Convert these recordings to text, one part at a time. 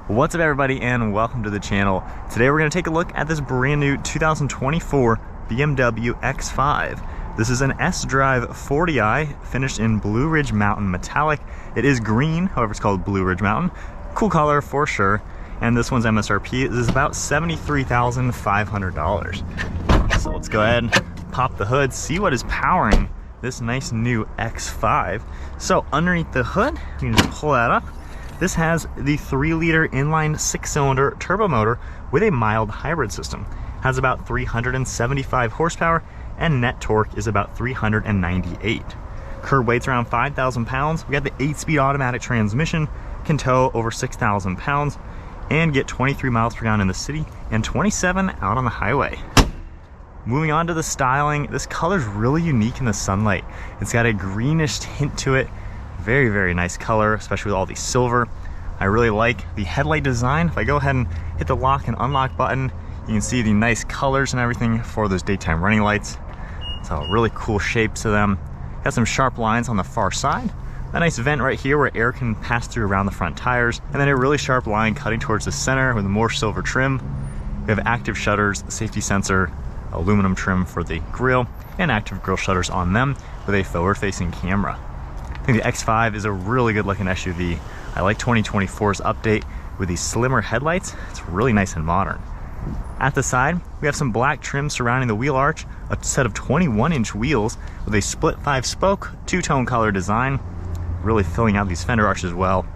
What's up everybody and welcome to the channel. Today we're going to take a look at this brand new 2024 BMW X5. This is an sDrive40i finished in Blue Ridge Mountain metallic. It is green, however it's called Blue Ridge Mountain. Cool color for sure. And this one's MSRP is about $73,500. So let's go ahead and pop the hood, see what is powering this nice new X5. So underneath the hood, you can just pull that up. This has the 3-liter inline 6-cylinder turbo motor with a mild hybrid system. Has about 375 horsepower and net torque is about 398. Curb weight's around 5,000 pounds. We got the 8-speed automatic transmission, can tow over 6,000 pounds, and get 23 miles per gallon in the city and 27 out on the highway. Moving on to the styling, this color's really unique in the sunlight. It's got a greenish tint to it. Very, very nice color, especially with all the silver. I really like the headlight design. If I go ahead and hit the lock and unlock button, you can see the nice colors and everything for those daytime running lights. So really cool shape to them. Got some sharp lines on the far side. A nice vent right here where air can pass through around the front tires. And then a really sharp line cutting towards the center with more silver trim. We have active shutters, safety sensor, aluminum trim for the grille, and active grille shutters on them with a forward-facing camera. I think the X5 is a really good looking SUV. I like 2024's update with these slimmer headlights. It's really nice and modern. At the side, we have some black trim surrounding the wheel arch, a set of 21-inch wheels with a split 5-spoke, two-tone color design, really filling out these fender arches well.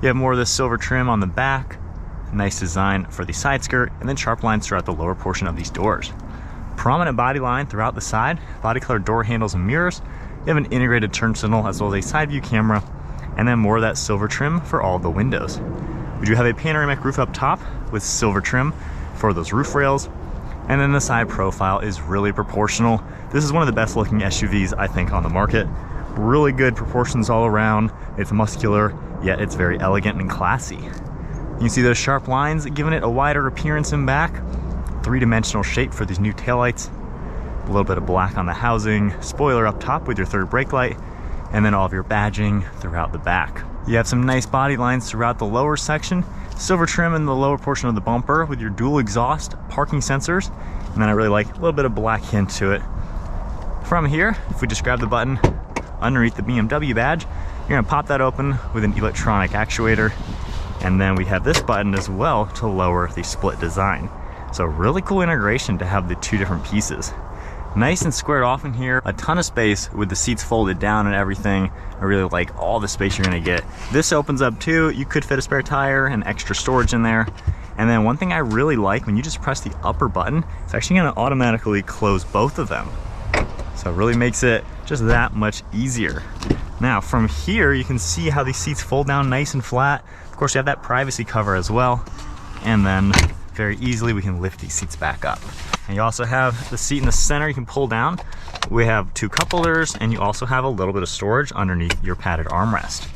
You have more of this silver trim on the back, nice design for the side skirt, and then sharp lines throughout the lower portion of these doors. Prominent body line throughout the side, body color door handles and mirrors. You have an integrated turn signal as well as a side view camera, and then more of that silver trim for all the windows. We do have a panoramic roof up top with silver trim for those roof rails, and then the side profile is really proportional. This is one of the best looking SUVs I think on the market. Really good proportions all around. It's muscular, yet it's very elegant and classy. You can see those sharp lines giving it a wider appearance in back. Three-dimensional shape for these new taillights. A little bit of black on the housing, spoiler up top with your third brake light, and then all of your badging throughout the back. You have some nice body lines throughout the lower section, silver trim in the lower portion of the bumper with your dual exhaust, parking sensors, and then I really like a little bit of black hint to it. From here, if we just grab the button underneath the BMW badge, you're gonna pop that open with an electronic actuator, and then we have this button as well to lower the split design. So really cool integration to have the two different pieces. Nice and squared off in here, a ton of space with the seats folded down and everything. I really like all the space you're gonna get. This opens up too. You could fit a spare tire and extra storage in there. And then one thing I really like, when you just press the upper button, it's actually gonna automatically close both of them. So it really makes it just that much easier. Now from here, you can see how these seats fold down nice and flat. Of course, you have that privacy cover as well. And then very easily we can lift these seats back up. And you also have the seat in the center you can pull down. We have two cup holders, and you also have a little bit of storage underneath your padded armrest.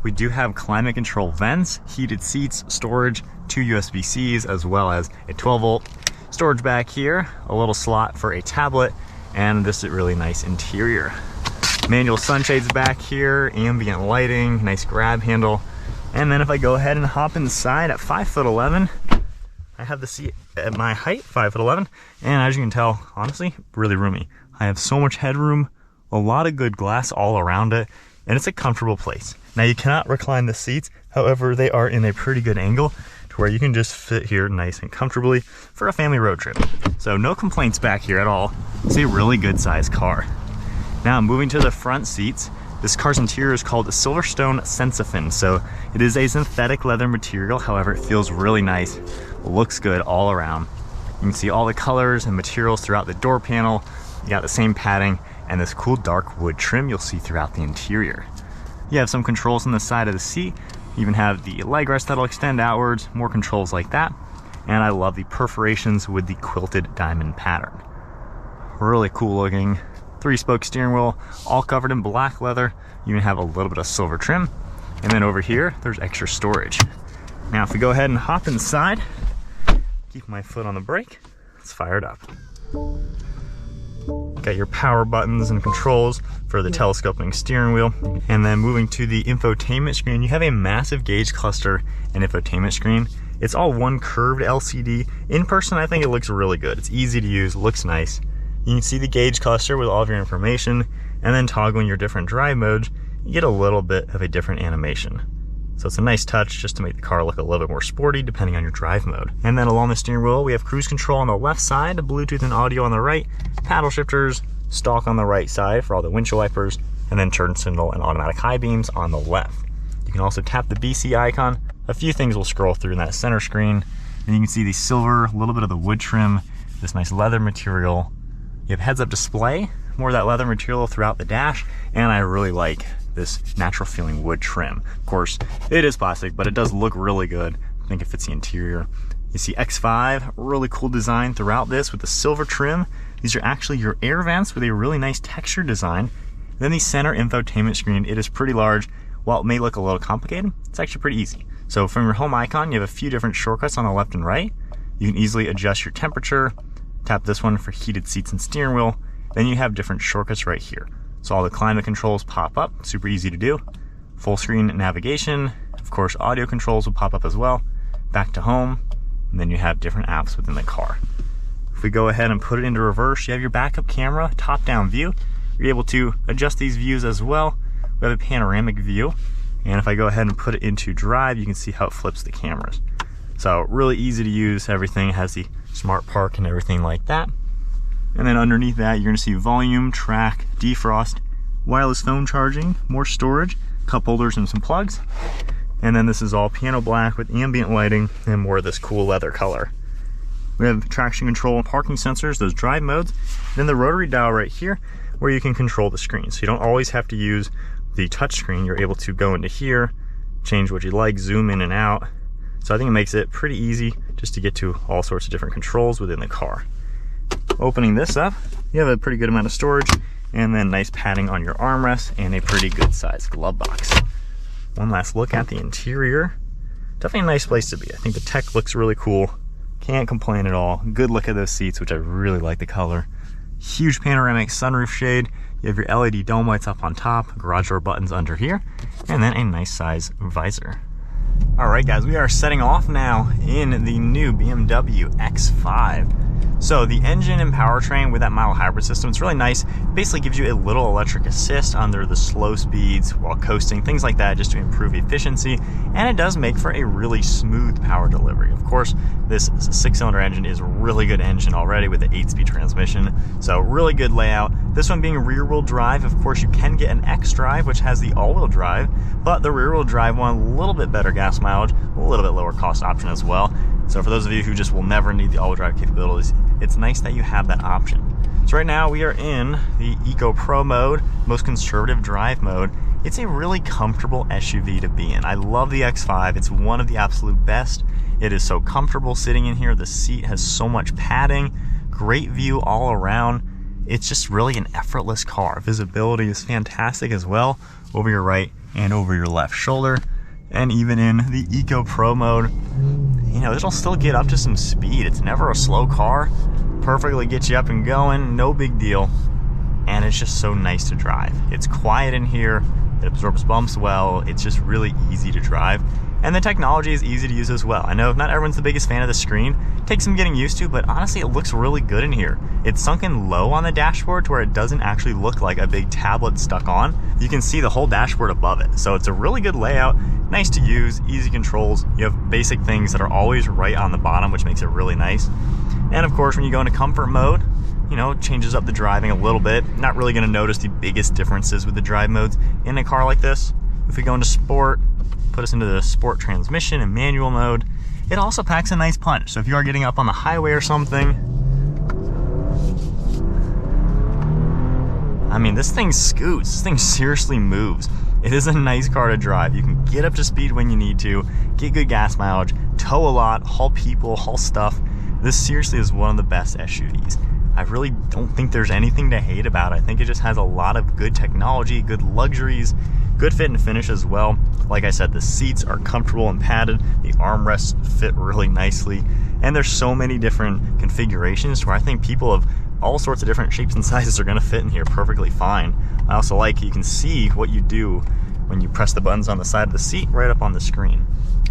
We do have climate control vents, heated seats, storage, two USB-Cs, as well as a 12-volt storage back here, a little slot for a tablet, and this is really nice interior. Manual sunshades back here, ambient lighting, nice grab handle. And then if I go ahead and hop inside at 5'11", I have the seat at my height, 5'11", and as you can tell, honestly, really roomy. I have so much headroom, a lot of good glass all around it, and it's a comfortable place. Now you cannot recline the seats, however, they are in a pretty good angle to where you can just fit here nice and comfortably for a family road trip. So no complaints back here at all. It's a really good sized car. Now moving to the front seats, this car's interior is called Silverstone Sensafin. So it is a synthetic leather material, however, it feels really nice. Looks good all around. You can see all the colors and materials throughout the door panel. You got the same padding and this cool dark wood trim you'll see throughout the interior. You have some controls on the side of the seat. You even have the leg rest that'll extend outwards, more controls like that. And I love the perforations with the quilted diamond pattern. Really cool looking. 3-spoke steering wheel, all covered in black leather. You even have a little bit of silver trim. And then over here, there's extra storage. Now if we go ahead and hop inside, keep my foot on the brake, let's fire it up. Got your power buttons and controls for the telescoping steering wheel. And then moving to the infotainment screen, you have a massive gauge cluster and infotainment screen. It's all one curved LCD. In person, I think it looks really good. It's easy to use, looks nice. You can see the gauge cluster with all of your information, and then toggling your different drive modes, you get a little bit of a different animation. So it's a nice touch just to make the car look a little bit more sporty depending on your drive mode. And then along the steering wheel, we have cruise control on the left side, Bluetooth and audio on the right, paddle shifters, stalk on the right side for all the windshield wipers, and then turn signal and automatic high beams on the left. You can also tap the BC icon. A few things will scroll through in that center screen. And you can see the silver, a little bit of the wood trim, this nice leather material. You have heads-up display, more of that leather material throughout the dash, and I really like this natural feeling wood trim. Of course, it is plastic, but it does look really good. I think it fits the interior. You see X5, really cool design throughout this with the silver trim. These are actually your air vents with a really nice texture design. Then the center infotainment screen, it is pretty large. While it may look a little complicated, it's actually pretty easy. So from your home icon, you have a few different shortcuts on the left and right. You can easily adjust your temperature. Tap this one for heated seats and steering wheel. Then you have different shortcuts right here. So all the climate controls pop up, super easy to do. Full screen navigation, of course audio controls will pop up as well. Back to home, and then you have different apps within the car. If we go ahead and put it into reverse, you have your backup camera, top-down view. You're able to adjust these views as well. We have a panoramic view, and if I go ahead and put it into drive, you can see how it flips the cameras. So really easy to use, everything has the smart park and everything like that. And then underneath that, you're gonna see volume, track, defrost, wireless phone charging, more storage, cup holders and some plugs. And then this is all piano black with ambient lighting and more of this cool leather color. We have traction control and parking sensors, those drive modes. Then the rotary dial right here where you can control the screen. So you don't always have to use the touch screen. You're able to go into here, change what you like, zoom in and out. So I think it makes it pretty easy just to get to all sorts of different controls within the car. Opening this up, you have a pretty good amount of storage, and then nice padding on your armrest and a pretty good sized glove box. One last look at the interior. Definitely a nice place to be. I think the tech looks really cool. Can't complain at all. Good look at those seats, which I really like the color. Huge panoramic sunroof shade. You have your LED dome lights up on top, garage door buttons under here, and then a nice size visor. All right, guys, we are setting off now in the new BMW X5. So the engine and powertrain with that mild hybrid system, it's really nice. It basically gives you a little electric assist under the slow speeds while coasting, things like that, just to improve efficiency. And it does make for a really smooth power delivery. Of course, this 6-cylinder engine is a really good engine already with the 8-speed transmission. So really good layout. This one being rear-wheel drive, of course, you can get an X-Drive, which has the all-wheel drive, but the rear-wheel drive one, a little bit better gas mileage, a little bit lower cost option as well. So for those of you who just will never need the all-wheel drive capabilities, it's nice that you have that option. So right now we are in the Eco Pro mode, most conservative drive mode. It's a really comfortable SUV to be in. I love the X5. It's one of the absolute best. It is so comfortable sitting in here. The seat has so much padding, great view all around. It's just really an effortless car. Visibility is fantastic as well, over your right and over your left shoulder. And even in the Eco Pro mode, you know, it'll still get up to some speed. It's never a slow car. Perfectly gets you up and going, no big deal. And it's just so nice to drive. It's quiet in here, it absorbs bumps well, it's just really easy to drive. And the technology is easy to use as well. I know not everyone's the biggest fan of the screen. It takes some getting used to, but honestly, it looks really good in here. It's sunken low on the dashboard to where it doesn't actually look like a big tablet stuck on. You can see the whole dashboard above it. So it's a really good layout, nice to use, easy controls. You have basic things that are always right on the bottom, which makes it really nice. And of course, when you go into comfort mode, you know, it changes up the driving a little bit. Not really gonna notice the biggest differences with the drive modes in a car like this. If we go into sport, put us into the sport transmission and manual mode, it also packs a nice punch. So if you are getting up on the highway or something, I mean, this thing scoots, this thing seriously moves. It is a nice car to drive. You can get up to speed when you need to, get good gas mileage, tow a lot, haul people, haul stuff. This seriously is one of the best SUVs. I really don't think there's anything to hate about it. I think it just has a lot of good technology, good luxuries, good fit and finish as well. Like I said, the seats are comfortable and padded. The armrests fit really nicely. And there's so many different configurations where I think people of all sorts of different shapes and sizes are gonna fit in here perfectly fine. I also like you can see what you do when you press the buttons on the side of the seat right up on the screen.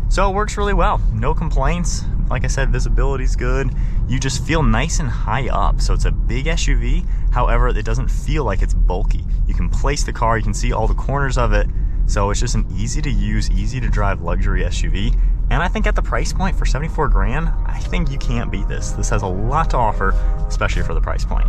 So it works really well, no complaints. Like I said, visibility's good. You just feel nice and high up. So it's a big SUV, however, it doesn't feel like it's bulky. You can place the car, you can see all the corners of it. So it's just an easy to use, easy to drive luxury SUV. And I think at the price point for 74 grand, I think you can't beat this. This has a lot to offer, especially for the price point.